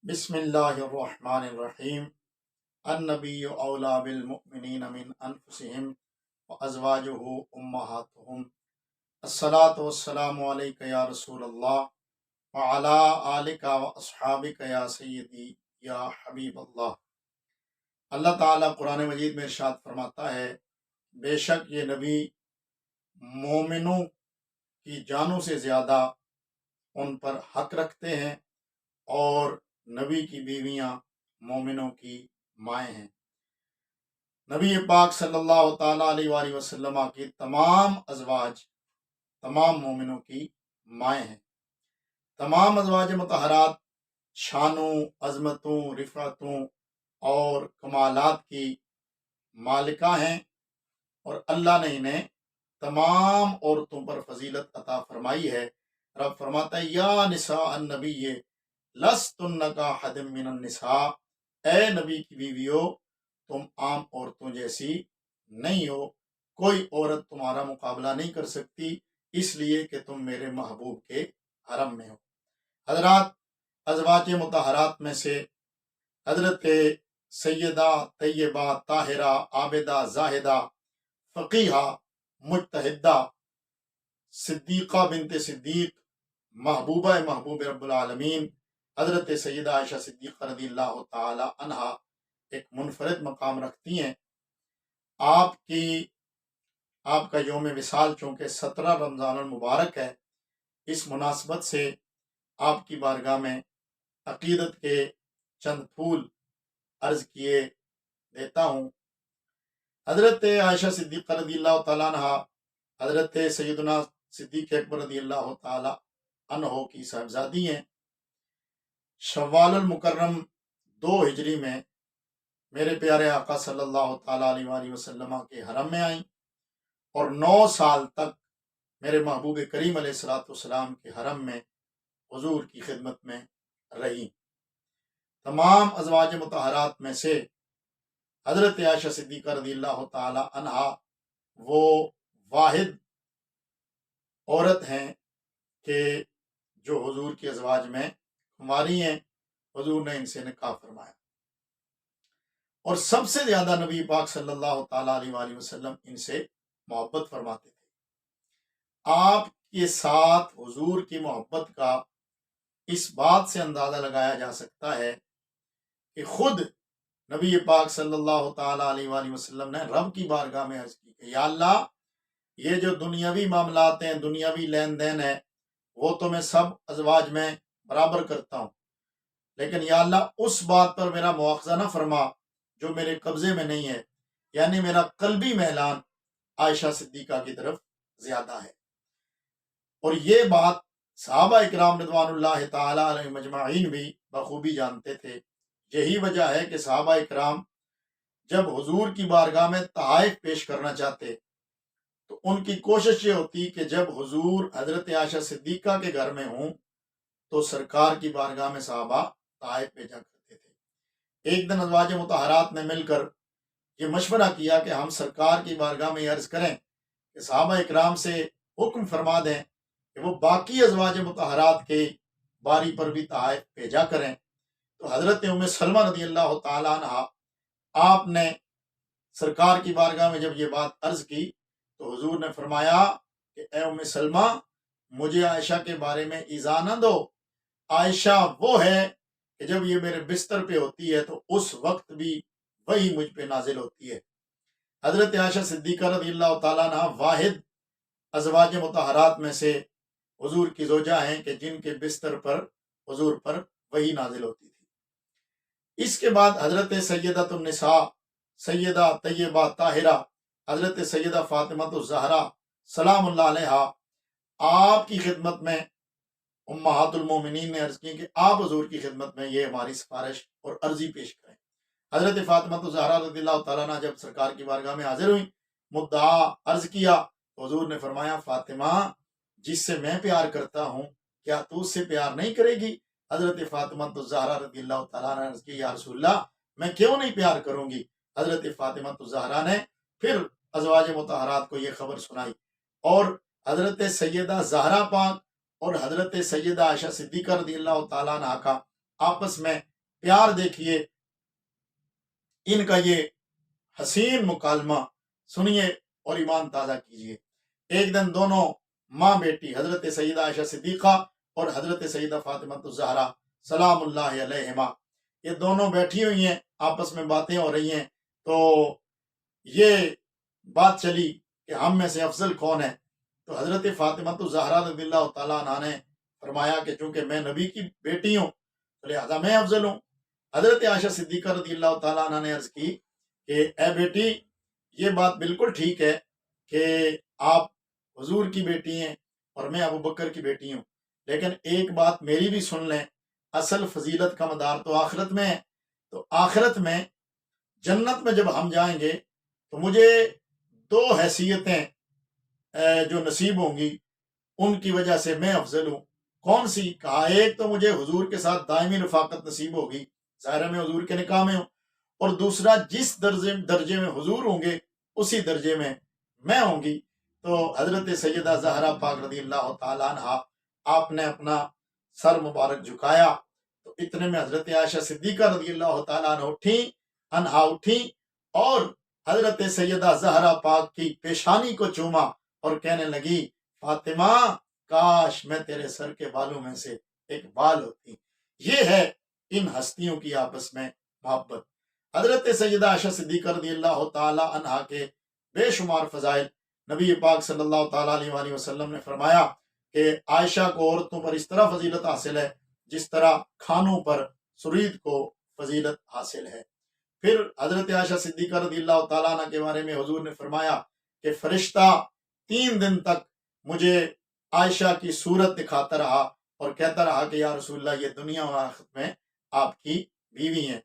بسم اللہ الرحمن الرحیم۔ النبی اولا بالمؤمنین من انفسہم وازواجہ امہاتہم، الصلاۃ والسلام علیک یا رسول اللہ وعلی آلک واصحابک یا سیدی یا حبیب اللہ۔ اللہ تعالیٰ قرآن مجید میں ارشاد فرماتا ہے، بے شک یہ نبی مومنوں کی جانوں سے زیادہ ان پر حق رکھتے ہیں، اور نبی کی بیویاں مومنوں کی مائیں ہیں۔ نبی پاک صلی اللہ تعالیٰ علیہ وآلہ وسلم کی تمام ازواج تمام مومنوں کی مائیں ہیں۔ تمام ازواج مطہرات شانوں، عظمتوں، رفعتوں اور کمالات کی مالکہ ہیں، اور اللہ نے انہیں تمام عورتوں پر فضیلت عطا فرمائی ہے۔ رب فرماتا ہے، یا نساء النبی لستن کاحد من النساء، اے نبی کی بیویو تم عام عورتوں جیسی نہیں ہو، کوئی عورت تمہارا مقابلہ نہیں کر سکتی، اس لیے کہ تم میرے محبوب کے حرم میں ہو۔ حضرات، ازواج مطہرات میں سے حضرت سیدہ طیبہ طاہرہ عابدہ زاہدہ فقیہہ مجتہدہ صدیقہ بنت صدیق محبوبہ محبوب رب العالمین حضرت سیدہ عائشہ صدیقہ رضی اللہ تعالی عنہا ایک منفرد مقام رکھتی ہیں۔ آپ کا یوم وصال چونکہ 17 رمضان المبارک ہے، اس مناسبت سے آپ کی بارگاہ میں عقیدت کے چند پھول عرض کیے دیتا ہوں۔ حضرت عائشہ صدیقہ رضی اللہ تعالیٰ عنہا حضرت سیدنا صدیق اکبر رضی اللہ تعالیٰ عنہ کی صاحبزادی ہیں۔ شوال المکرم 2 ہجری میں میرے پیارے آقا صلی اللہ تعالیٰ علیہ وآلہ وسلم کے حرم میں آئیں، اور 9 سال تک میرے محبوب کریم علیہ الصلوۃ والسلام کے حرم میں حضور کی خدمت میں رہیں۔ تمام ازواج مطہرات میں سے حضرت عائشہ صدیقہ رضی اللہ تعالی عنہا وہ واحد عورت ہیں کہ جو حضور کے ازواج میں ہماری ہیں، حضور نے ان سے نکاح فرمایا، اور سب سے زیادہ نبی پاک صلی اللہ تعالیٰ علیہ وآلہ وسلم ان سے محبت فرماتے تھے۔ آپ کے ساتھ حضور کی محبت کا اس بات سے اندازہ لگایا جا سکتا ہے کہ خود نبی پاک صلی اللہ تعالیٰ علیہ وآلہ وسلم نے رب کی بارگاہ میں عرض کی کہ یا اللہ، یہ جو دنیاوی معاملات ہیں، دنیاوی لین دین ہے، وہ تو میں سب ازواج میں برابر کرتا ہوں، لیکن یا اللہ اس بات پر میرا مواخذہ نہ فرما جو میرے قبضے میں نہیں ہے، یعنی میرا قلبی میلان عائشہ صدیقہ کی طرف زیادہ ہے۔ اور یہ بات صحابہ اکرام رضوان اللہ تعالی علیہ مجمعین بھی بخوبی جانتے تھے۔ یہی وجہ ہے کہ صحابہ اکرام جب حضور کی بارگاہ میں تحائف پیش کرنا چاہتے تو ان کی کوشش یہ ہوتی کہ جب حضور حضرت عائشہ صدیقہ کے گھر میں ہوں تو سرکار کی بارگاہ میں صحابہ تحائف بھیجا کرتے تھے۔ ایک دن ازواج مطہرات نے مل کر یہ مشورہ کیا کہ ہم سرکار کی بارگاہ میں عرض کریں کہ صحابہ اکرام سے حکم فرما دیں کہ وہ باقی ازواج مطہرات کے باری پر بھی تحائف بھیجا کریں۔ تو حضرت ام سلمہ رضی اللہ تعالیٰ عنہ آپ نے سرکار کی بارگاہ میں جب یہ بات عرض کی تو حضور نے فرمایا کہ اے ام سلمہ، مجھے عائشہ کے بارے میں ایذا نہ دو، عائشہ وہ ہے کہ جب یہ میرے بستر پہ ہوتی ہے تو اس وقت بھی وہی مجھ پہ نازل ہوتی ہے۔ حضرت عائشہ صدیقہ رضی اللہ تعالیٰ عنہ واحد ازواج مطہرات میں سے حضور کی زوجہ ہیں کہ جن کے بستر پر حضور پر وہی نازل ہوتی تھی۔ اس کے بعد حضرت سیدہ النساء سیدہ طیبہ طاہرہ حضرت سیدہ فاطمہ الزہرا سلام اللہ علیہا آپ کی خدمت میں امہات المومنین نے عرض کی کہ آپ حضور کی خدمت میں یہ ہماری سفارش اور عرضی پیش کریں۔ حضرت فاطمہ الزہرا رضی اللہ تعالیٰ عنہ جب سرکار کی بارگاہ میں حاضر ہوئی، مدعا عرض کیا تو حضور نے فرمایا، فاطمہ، جس سے میں پیار کرتا ہوں کیا تو اس سے پیار نہیں کرے گی؟ حضرت فاطمہ الزہرا رضی اللہ تعالیٰ نے عرض کی، یا رسول اللہ، میں کیوں نہیں پیار کروں گی؟ حضرت فاطمہ الزہرا نے پھر ازواج مطہرات کو یہ خبر سنائی، اور حضرت سیدہ زہرا پاک اور حضرت سیدہ عائشہ صدیقہ رضی اللہ تعالیٰ عنہ کا آپس میں प्यार देखिए, इनका ये हसीन मुकालमा सुनिए और ईमान ताज़ा कीजिए। एक दिन दोनों माँ बेटी हज़रत सैयदा आयशा सिद्दीक़ा और हज़रत सैयदा फ़ातिमा ज़हरा सलामुल्लाहि अलैहिमा, ये दोनों बैठी हुई हैं, आपस में बातें हो रही हैं। तो ये बात चली कि हम में से अफजल कौन है। तो हज़रत फ़ातिमा ज़हरा रज़ियल्लाहु ताला अन्हा ने फरमाया कि चूँकि मैं नबी की बेटी हूँ तो लिहाजा मैं अफजल हूँ। हज़रत आयशा सिद्दीक़ा रज़ियल्लाहु ताला अन्हा ने अर्ज़ की कि ए बेटी, ये बात बिल्कुल ठीक है कि आप हुजूर की बेटी हैं और मैं अबू बकर की बेटी हूँ, लेकिन एक बात मेरी भी सुन लें, असल फजीलत का मदार तो आखिरत में है। तो आखिरत में जन्नत में जब हम जाएंगे तो मुझे दो हैसियतें जो नसीब होंगी, उनकी वजह से मैं अफजल हूँ। कौन सी? कहा, एक तो मुझे हुजूर के साथ दायमी रफाकत नसीब होगी, ज़ाहिर है मैं हुजूर के निकाह में हूँ, और दूसरा जिस दर्जे में हुजूर होंगे उसी दर्जे में मैं होंगी। तो हजरत सैयदा ज़हरा पाक रज़ियल्लाहु ताला अन्हा, आपने अपना सर मुबारक झुकाया तो इतने में हजरत आयशा सिद्दीक़ा रज़ियल्लाहु ताला अन्हा उठी और हजरत सैयदा ज़हरा पाक की पेशानी को चूमा और कहने लगी, फातिमा, काश मैं तेरे सर के बालों में से एक बाल होती। ये है इन हस्तियों की आपस में मोहब्बत। हजरत सैयदा आयशा सिद्दीक़ा रज़ियल्लाहु ताला अन्हा के बेशुमार फजाइल नबी पाक सल्लल्लाहु ताला अलैहि वसल्लम ने फरमाया कि आयशा को औरतों पर इस तरह फजीलत हासिल है जिस तरह खानों पर सुरीद को फजीलत हासिल है। फिर हजरत आयशा सिद्दीक़ा रज़ियल्लाहु ताला अन्हा के बारे में हुजूर ने फरमाया कि फरिश्ता 3 दिन तक मुझे आयशा की सूरत दिखाता रहा और कहता रहा कि या रसूलल्लाह, ये दुनिया और आखिरत में आपकी बीवी हैं।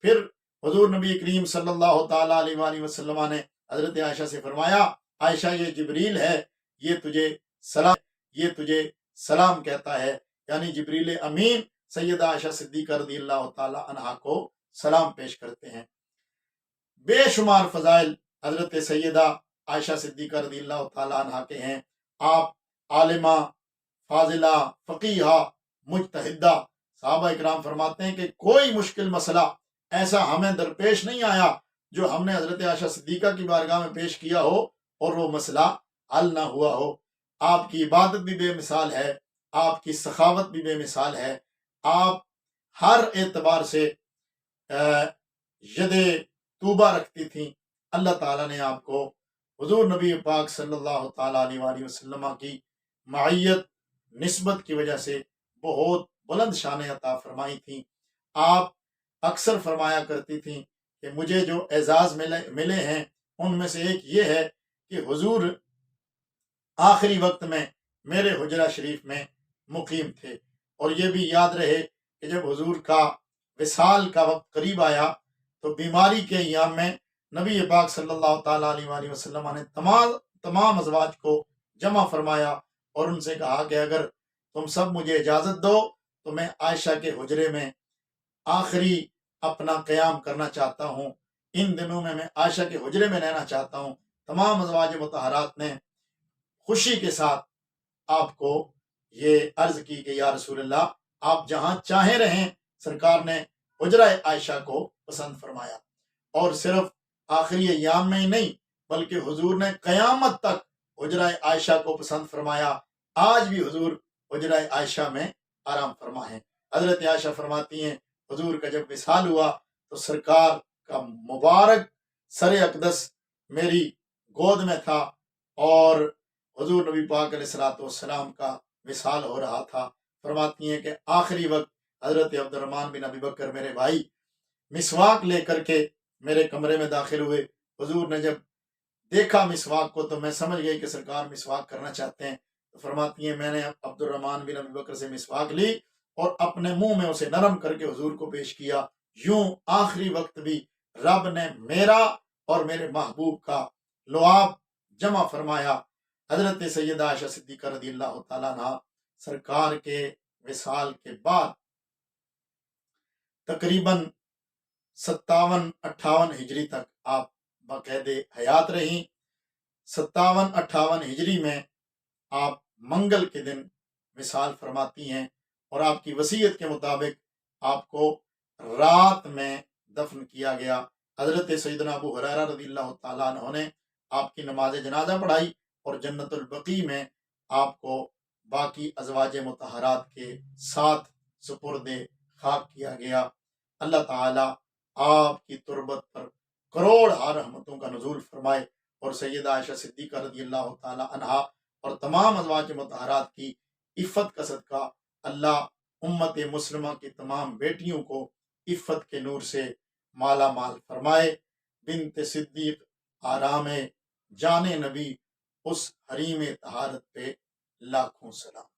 फिर हुजूर नबी करीम सल्लल्लाहु ताला अलैहि वसल्लम ने हजरत आयशा से फरमाया, आयशा, ये जिब्रील है, ये तुझे सलाम कहता है, यानी जिब्रील अमीन सैयदा आयशा सिद्दीक़ा रज़ियल्लाहु ताला अन्हा को सलाम पेश करते हैं। बेशुमार फजाइल हजरत सैयदा आयशा सिद्दीक़ा रज़ियल्लाहु ताला अन्हा के हैं। आप आलिमा, फाजिला, फ़क़ीहा, मुज्तहिदा। सहाबा इकराम फरमाते हैं कि कोई मुश्किल मसला ऐसा हमें दरपेश नहीं आया जो हमने हजरत आयशा सिद्दीक़ा की बारगाह में पेश किया हो और वो मसला हल ना हुआ हो। आपकी इबादत भी बेमिसाल है, आपकी सखावत भी बेमिसाल है। आप हर एतबार से यदे तूबा रखती थी। अल्लाह ताला ने आपको हुजूर नबी पाक सल्लल्लाहु ताला अलैहि वसल्लम की मायत निस्बत की वजह से बहुत बुलंद शान अता फरमाई थी। आप अक्सर फरमाया करती थी कि मुझे जो एजाज मिले हैं उनमें से एक ये है कि हुजूर आखिरी वक्त में मेरे हुजरा शरीफ में मुकीम थे। और ये भी याद रहे कि जब हुजूर का विसाल का वक्त करीब आया तो बीमारी के अय्याम में नबी पाक सल्लल्लाहु ताला अलैहि वसल्लम ने तमाम अज़वाज को जमा फरमाया और उनसे कहा कि अगर तुम सब मुझे इजाज़त दो तो मैं आयशा के हुजरे में आखिरी अपना क़याम करना चाहता हूँ। इन दिनों में मैं आयशा के हुजरे में रहना चाहता हूँ। तमाम अज़वाज मुतहरात ने खुशी के साथ आपको ये अर्ज की कि या रसूलल्लाह, आप जहाँ चाहे रहें। सरकार ने हुजरा आयशा को पसंद फरमाया और सिर्फ आखिरी अय्याम में ही नहीं बल्कि हुजूर ने क़यामत तक हुजरा आयशा को पसंद फरमाया। आज भी हुजूर हुजरा आयशा में आराम फरमा है। हजरत आयशा फरमाती हैं, हुजूर का जब विसाल हुआ तो सरकार का मुबारक सर अक़दस मेरी गोद में था और हुजूर नबी पाक अलैहिस्सलातु वस्सलाम का विसाल हो रहा था। फरमाती हैं कि आखिरी वक्त हजरत अब्दुर्रहमान बिन अबी बकर मेरे भाई मिसवाक लेकर के मेरे कमरे में दाखिल हुए। हुजूर ने जब देखा मिसवाक को तो मैं समझ गई कि सरकार मिसवाक करना चाहते हैं। तो फरमाती हैं, मैंने अब्दुर्रहमान बिन अबी बकर से मिसवाक ली और अपने मुंह में उसे नरम करके हुजूर को पेश किया। यूं आखिरी वक्त भी रब ने मेरा और मेरे महबूब का लुआब जमा फरमाया। हजरत सैयदा आयशा सिद्दीक़ा रज़ियल्लाहु ताला अन्हा सरकार के विसाल के बाद तकरीबन 57-58 हिजरी तक आप बाकायदे हयात रही। 57-58 हिजरी में आप मंगल के दिन विसाल फरमाती हैं और आपकी वसीयत के मुताबिक आपको رات میں دفن کیا گیا۔ حضرت سیدنا ابو ہریرہ رضی اللہ تعالیٰ عنہ نے آپ کی نماز جنازہ پڑھائی اور جنت البقیع میں آپ کو باقی ازواج مطہرات کے ساتھ سپرد خاک کیا گیا۔ اللہ تعالیٰ آپ کی تربت پر کروڑ رحمتوں کا نزول فرمائے اور سیدہ عائشہ صدیقہ رضی اللہ تعالیٰ عنہا اور تمام ازواج مطہرات کی عفت کا صدقہ اللہ امت مسلمہ کی تمام بیٹیوں کو عفت کے نور سے مالا مال فرمائے۔ بنت صدیق آرام جان نبی اس حریم طہارت پہ لاکھوں سلام۔